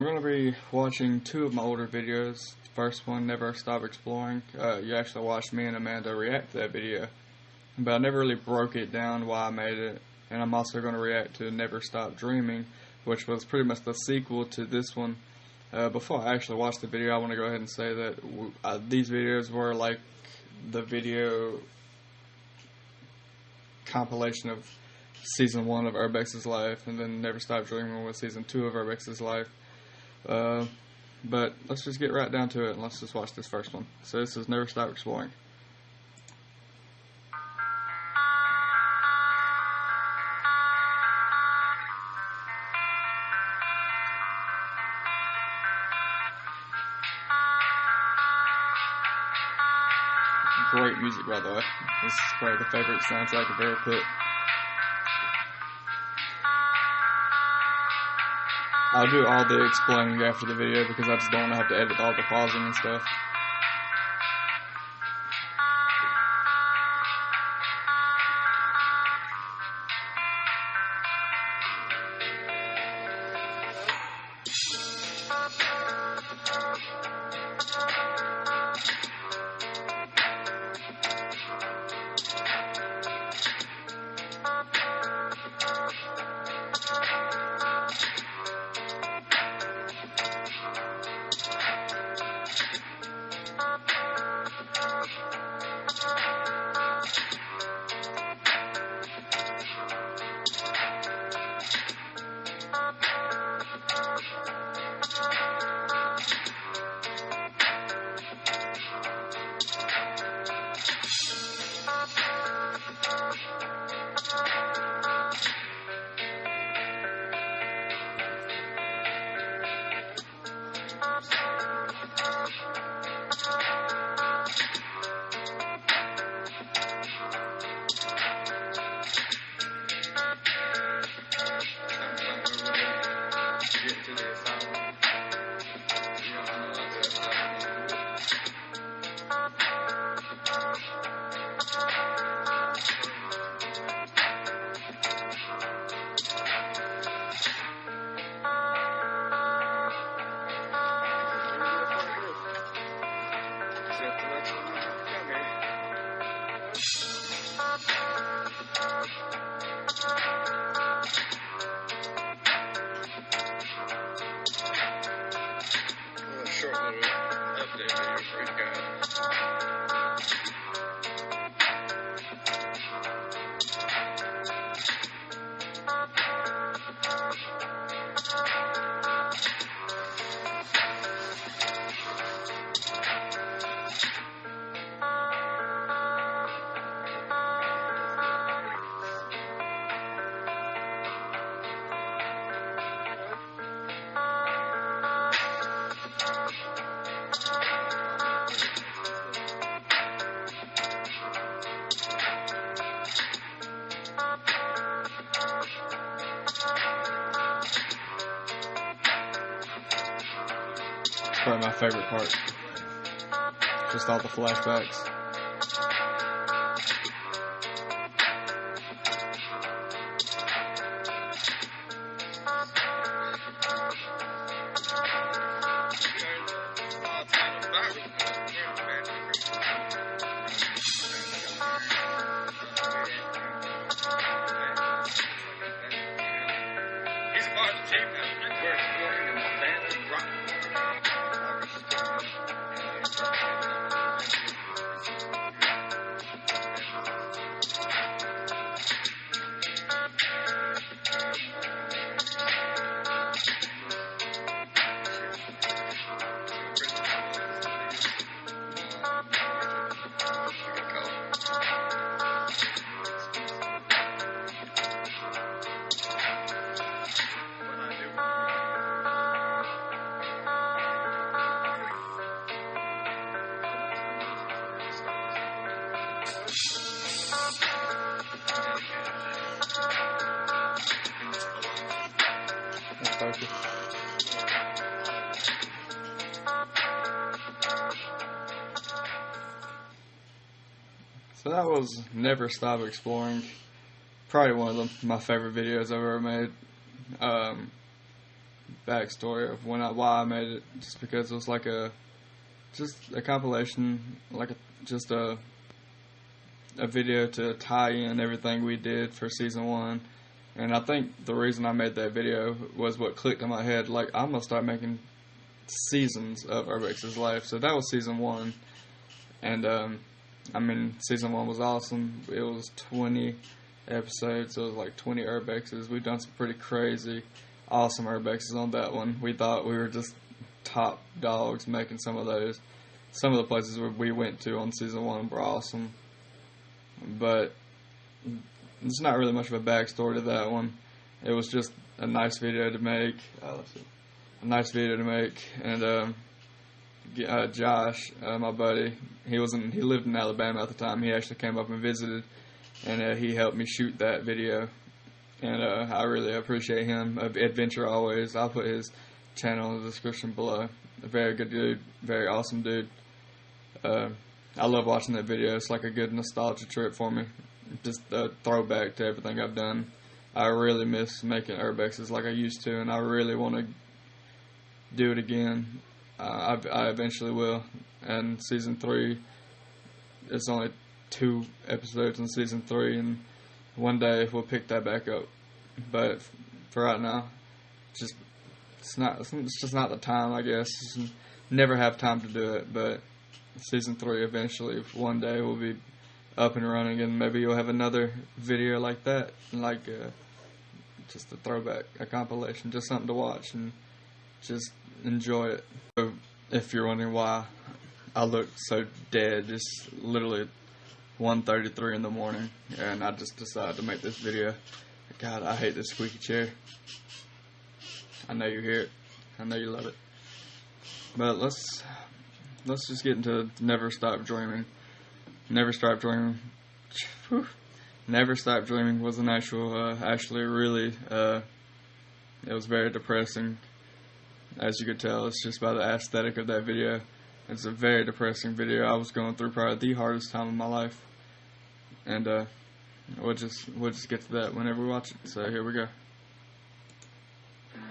We're going to be watching two of my older videos. The first one, Never Stop Exploring. You actually watched me and Amanda react to that video, but I never really broke it down why I made it. And I'm also going to react to Never Stop Dreaming, which was pretty much the sequel to this one. Before I actually watch the video, I want to go ahead and say that these videos were like the video compilation of Season 1 of Urbex's life, and then Never Stop Dreaming was Season 2 of Urbex's life. But let's just get right down to it, and let's just watch this first one. So this is Never Stop Exploring. Great music, by the way. This is probably the favorite soundtrack I've ever put. I'll do all the explaining after the video because I just don't want to have to edit all the pausing and stuff. Short little update video for you guys. Probably my favorite part. Just all the flashbacks. He's a part of the team now. We're exploring in the abandoned rock. Focus. So that was Never Stop Exploring. Probably one of my favorite videos I've ever made. backstory of why I made it, just because it was like just a compilation, like just a video to tie in everything we did for season 1. And I think the reason I made that video was what clicked in my head, like, I'm going to start making seasons of Urbex's life. So that was season 1. And, I mean, season 1 was awesome. It was 20 episodes. It was like 20 Urbexes. We've done some pretty crazy, awesome Urbexes on that one. We thought we were just top dogs making some of those. Some of the places we went to on season 1 were awesome. But there's not really much of a backstory to that one. It was just a nice video to make. And Josh, my buddy, he lived in Alabama at the time. He actually came up and visited, and he helped me shoot that video. And I really appreciate him. Adventure Always. I'll put his channel in the description below. A very good dude, very awesome dude. I love watching that video. It's like a good nostalgia trip for me. Just a throwback to everything I've done. I really miss making Urbexes like I used to, and I really want to do it again. I eventually will. And season 3, it's only 2 episodes in season 3, and one day we'll pick that back up. But for right now, it's just not the time, I guess. Just never have time to do it. But season 3 eventually, one day, will be up and running, and maybe you'll have another video like that, like just a throwback, a compilation, just something to watch and just enjoy it. So if you're wondering why I look so dead, it's literally 1:33 in the morning, and I just decided to make this video. God, I hate this squeaky chair. I know you hear it. I know you love it. But let's just get into Never Stop Dreaming. Never Stop Dreaming. Whew. Never Stop Dreaming was an actually really, it was very depressing. As you could tell, it's just by the aesthetic of that video. It's a very depressing video. I was going through probably the hardest time of my life. And, we'll just get to that whenever we watch it. So here we go.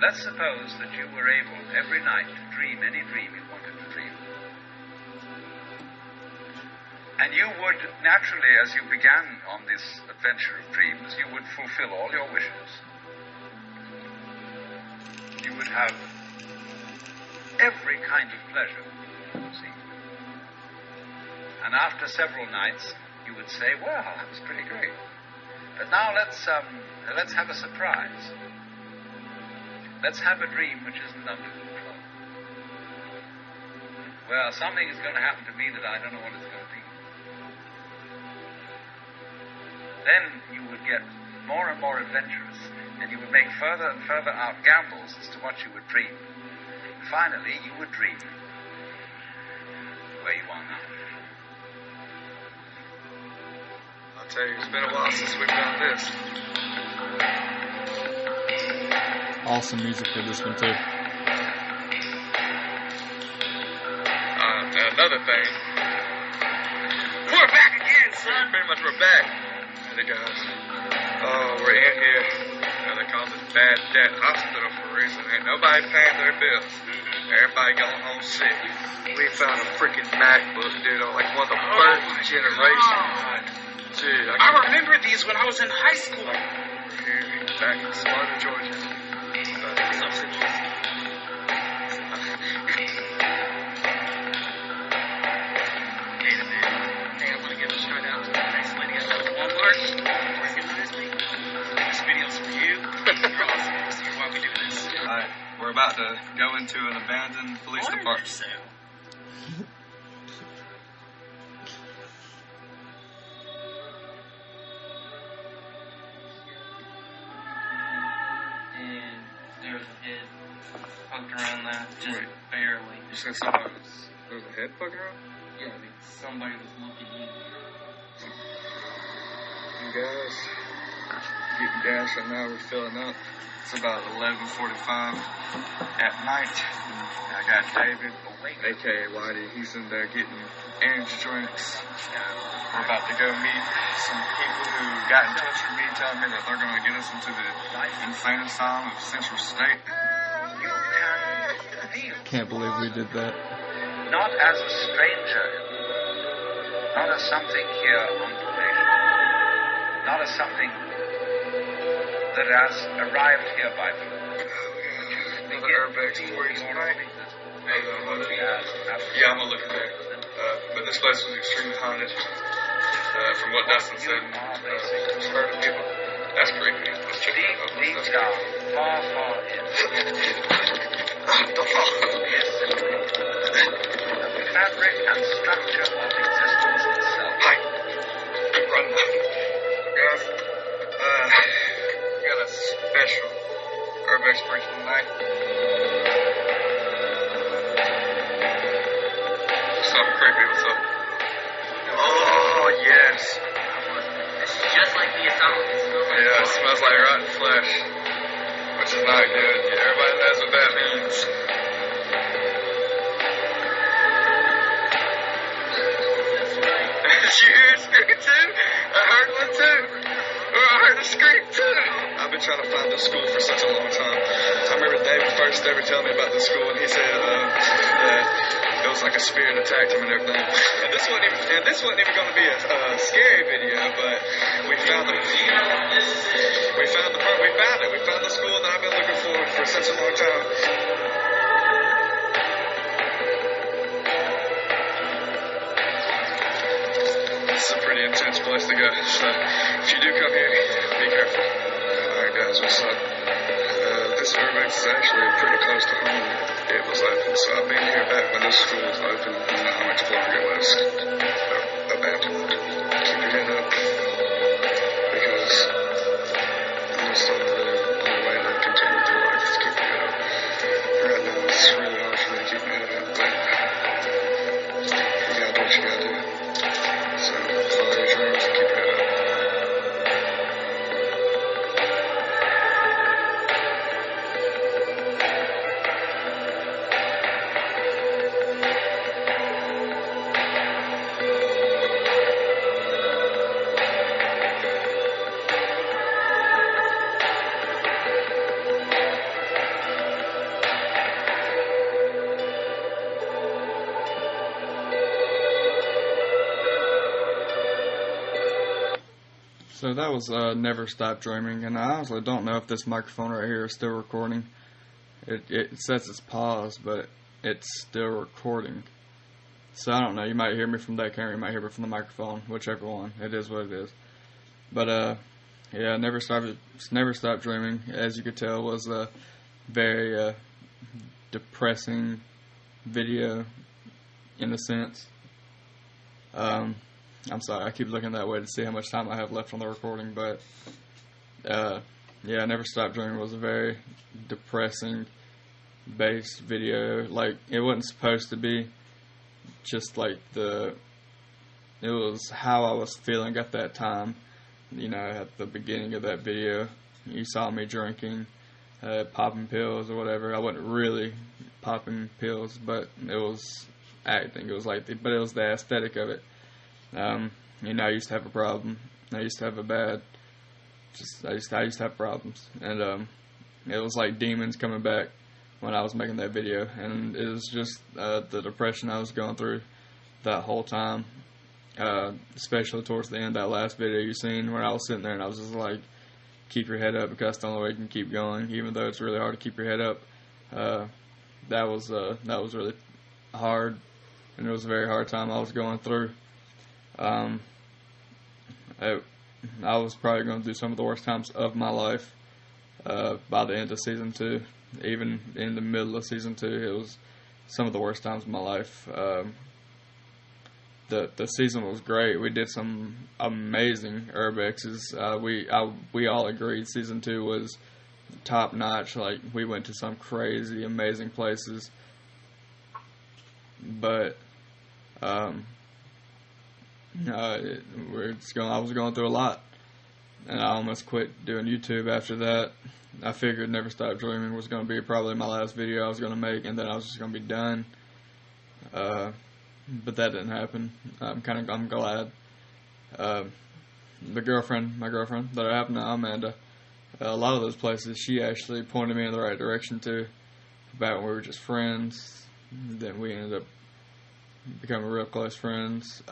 Let's suppose that you were able every night to dream any dream you wanted to dream. And you would, naturally, as you began on this adventure of dreams, you would fulfill all your wishes. You would have every kind of pleasure, see. And after several nights, you would say, well, that was pretty great. But now let's have a surprise. Let's have a dream which isn't under control. Well, something is going to happen to me that I don't know what it's going to be. Then you would get more and more adventurous, and you would make further and further out gambles as to what you would dream. Finally, you would dream where you are now. I'll tell you, it's been a while since we've done this. Awesome music for this one, too. Another thing. We're back again, son! Pretty much we're back. Hey, guys. Oh, we're in here. They call this bad debt hospital for a reason. Ain't nobody paying their bills. Everybody going home sick. We found a freaking MacBook, dude, on like one of the first generation. Dude, I remember these when I was in high school. We're here, back in Sparta, Georgia. We're about to go into an abandoned police department. And there was a head poked around that, just barely. You said there was a head poking around? Yeah, I mean, somebody was looking in. You guys, getting gas right now, we're filling up. It's about 11:45 at night. I got David, aka Whitey. He's in there getting energy drinks. We're about to go meet some people who got in touch with me, telling me that they're going to get us into the insane asylum of Central State. can't believe we did that. not as a stranger, not as something here on probation, not as something that has arrived here by fluke. Another Urbex Warriors tonight. Yeah, I'm gonna look at that. But this place was extremely haunted. From what Dustin said, just heard of people. That's creepy. Let's check that out. Deep down, far, far in. Don't fall. Yes, the fabric and structure of existence itself. Hi. Run. Guys, we got a special Urbex break tonight. What's up, creepy? What's up? Oh, yes. It's just like the atomic. It smells like Yeah, it smells like rotten flesh, which is not good. Yeah, everybody knows what that means. Did you hear a scream too? I heard one too. Oh, I heard a scream too. I've been trying to find this school for such a long time. I remember David first ever telling me about this school, and he said that it was like a spirit attacked him and everything. And this wasn't even going to be a scary video, but we found it. We found it. We found the school that I've been looking for such a long time. This is a pretty intense place to go. So if you do come here, be careful. Alright guys, what's up? This Urbex is actually pretty close to home. It was open, so I've been here back when this school was open, and now I'm exploring it was abandoned. Keep your head up, because that's the only way to continue with your life is keep your head up. Right now it's really hard for me to keep my head up, but you gotta do what you gotta do. So follow your dreams and keep your head up. So that was Never Stop Dreaming, and I honestly don't know if this microphone right here is still recording. It says it's paused, but it's still recording. So I don't know, you might hear me from that camera, you might hear me from the microphone, whichever one. It is what it is. But yeah, Never Stop Dreaming, as you could tell, was a very depressing video in a sense. I'm sorry, I keep looking that way to see how much time I have left on the recording, but yeah, Never Stop Dreaming was a very depressing based video. Like, it wasn't supposed to be, just like it was how I was feeling at that time. You know, at the beginning of that video, you saw me drinking, popping pills or whatever. I wasn't really popping pills, but it was acting. It was like, but it was the aesthetic of it. You know, I used to have a problem. I used to have I used to have problems, and it was like demons coming back when I was making that video, and it was just the depression I was going through that whole time, especially towards the end. That last video you seen, where I was sitting there and I was just like, keep your head up, because that's the only way you can keep going, even though it's really hard to keep your head up. That was really hard, and it was a very hard time I was going through. I was probably going to do some of the worst times of my life by the end of season 2. Even in the middle of season 2, it was some of the worst times of my life. The season was great. We did some amazing urbexes. We all agreed season 2 was top notch. Like, we went to some crazy, amazing places. But I was going through a lot, and I almost quit doing YouTube after that. I figured Never Stop Dreaming was going to be probably my last video I was going to make, and then I was just going to be done. But that didn't happen. I'm glad. My girlfriend that I have now, Amanda, a lot of those places she actually pointed me in the right direction to. back when we were just friends. Then we ended up becoming real close friends.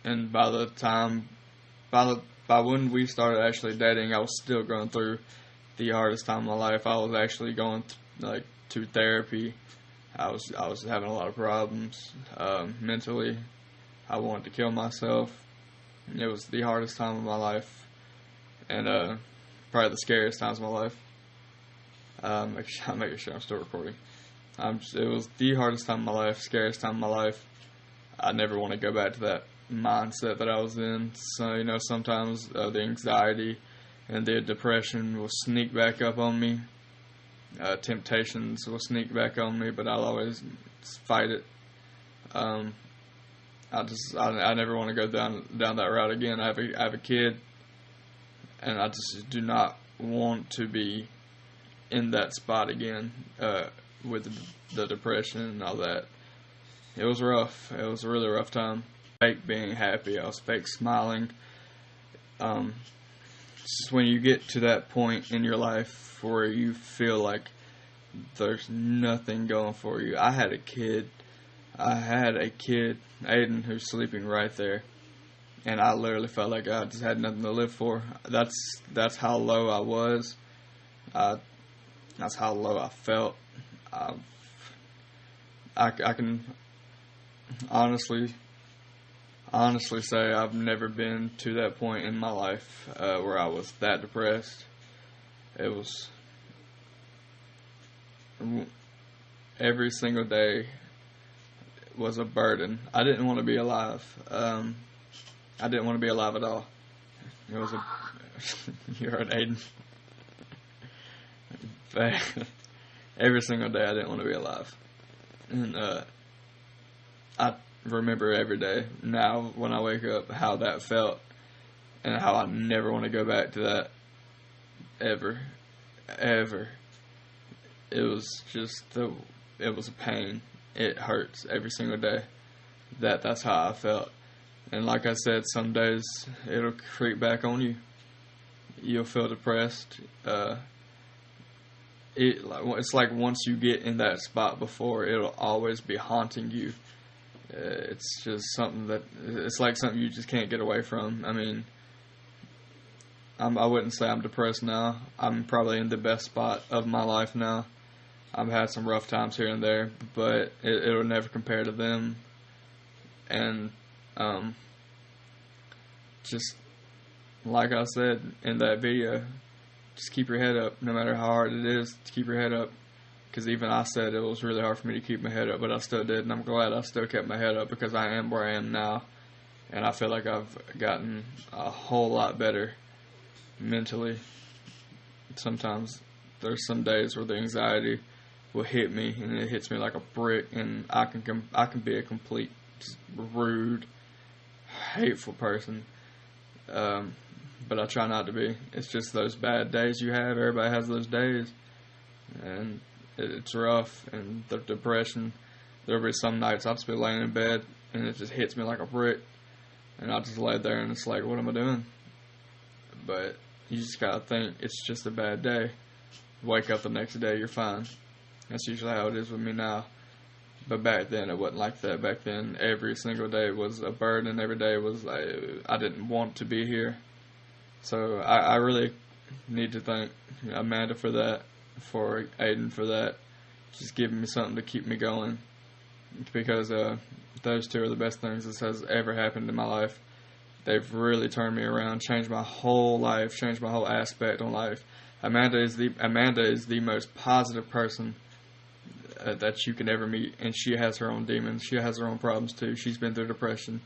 And by when we started actually dating, I was still going through the hardest time of my life. I was actually going to therapy. I was having a lot of problems mentally. I wanted to kill myself. It was the hardest time of my life, and probably the scariest times of my life. I'm making sure I'm still recording. It was the hardest time of my life, scariest time of my life. I never want to go back to that mindset that I was in. So, sometimes the anxiety and the depression will sneak back up on me. Temptations will sneak back on me, but I'll always fight it. I never want to go down that route again. I have a kid, and I just do not want to be in that spot again with the depression and all that. It was rough. It was a really rough time. Fake being happy. I was fake smiling. Just when you get to that point in your life where you feel like there's nothing going for you. I had a kid, Aiden, who's sleeping right there, and I literally felt like I just had nothing to live for. That's how low I was. That's how low I felt. I can honestly say I've never been to that point in my life where I was that depressed. It was every single day was a burden. I didn't want to be alive. I didn't want to be alive at all. It was you heard Aiden. Every single day I didn't want to be alive. And I remember every day now when I wake up how that felt and how I never want to go back to that ever. It was just it was a pain. It hurts every single day. That's how I felt. And like I said, some days it'll creep back on you. You'll feel depressed. It's like once you get in that spot before, it'll always be haunting you. It's just it's like something you just can't get away from. I mean, I wouldn't say I'm depressed now. I'm probably in the best spot of my life now. I've had some rough times here and there, but it'll never compare to them. And just like I said in that video, just keep your head up no matter how hard it is. To keep your head up, because even I said it was really hard for me to keep my head up, but I still did, and I'm glad I still kept my head up because I am where I am now, and I feel like I've gotten a whole lot better mentally. Sometimes there's some days where the anxiety will hit me, and it hits me like a brick, and I can be a complete rude, hateful person. But I try not to be. It's just those bad days you have. Everybody has those days, and it's rough. And the depression. There'll be some nights I'll just be laying in bed, and it just hits me like a brick, and I just lay there, and it's like, what am I doing? But you just gotta think it's just a bad day. Wake up the next day, you're fine. That's usually how it is with me now. But back then, it wasn't like that. Back then, every single day was a burden. Every day was like, I didn't want to be here. So I really need to thank Amanda for that, for Aiden for that. Just giving me something to keep me going. Because those two are the best things that has ever happened in my life. They've really turned me around, changed my whole life, changed my whole aspect on life. Amanda is the most positive person that you can ever meet, and she has her own demons. She has her own problems too. She's been through depression,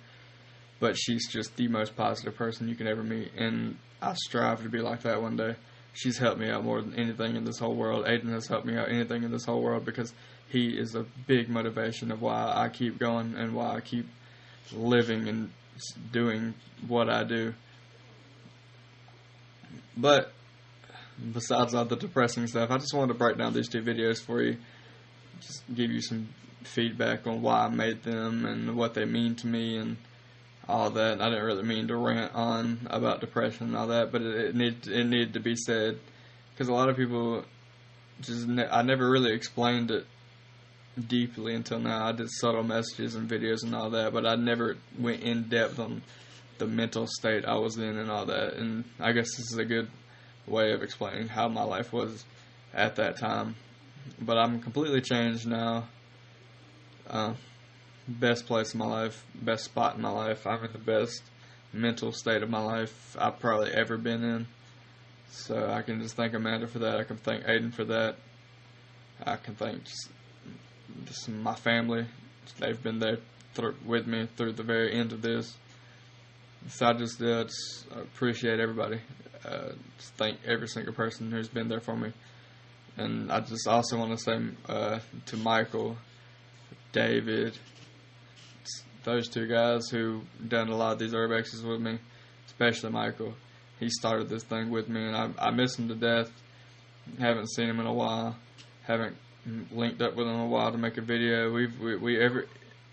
but she's just the most positive person you can ever meet, and I strive to be like that one day. She's helped me out more than anything in this whole world. Aiden has helped me out anything in this whole world because he is a big motivation of why I keep going and why I keep living and doing what I do. But besides all the depressing stuff, I just wanted to break down these two videos for you. Just give you some feedback on why I made them and what they mean to me and all that. I didn't really mean to rant on about depression and all that, but it needed to be said because a lot of people I never really explained it deeply until now. I did subtle messages and videos and all that, but I never went in depth on the mental state I was in and all that. And I guess this is a good way of explaining how my life was at that time. But I'm completely changed now. Best place in my life, best spot in my life. I'm in the best mental state of my life I've probably ever been in. So I can just thank Amanda for that. I can thank Aiden for that. I can thank just my family. They've been there with me through the very end of this. So I just appreciate everybody. Just thank every single person who's been there for me. And I just also want to say to Michael, David, those two guys who done a lot of these urbexes with me, especially Michael. He started this thing with me, and I miss him to death. Haven't seen him in a while. Haven't linked up with him in a while to make a video.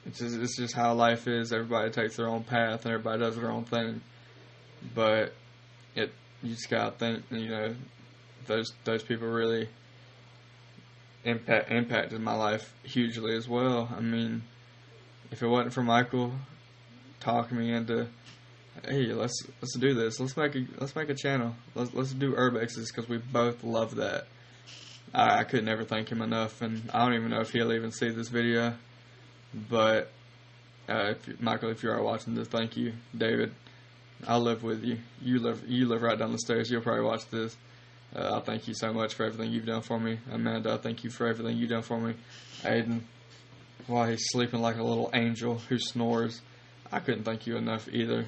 It's just how life is. Everybody takes their own path, and everybody does their own thing. But you just gotta think, those people really impacted my life hugely as well. I mean, if it wasn't for Michael talking me into, hey, let's do this. Let's make a channel. Let's do urbexes because we both love that. I could never thank him enough, and I don't even know if he'll even see this video. But Michael, if you are watching this, thank you. David, I live with you. You live right down the stairs. You'll probably watch this. I thank you so much for everything you've done for me. Amanda, I thank you for everything you've done for me. Aiden, while he's sleeping like a little angel who snores, I couldn't thank you enough either.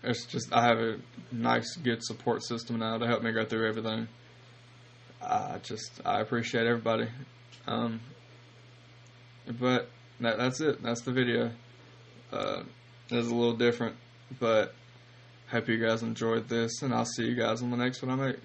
It's just, I have a nice, good support system now to help me go through everything. I appreciate everybody. But that's it. That's the video. It's a little different, but hope you guys enjoyed this, and I'll see you guys on the next one I make.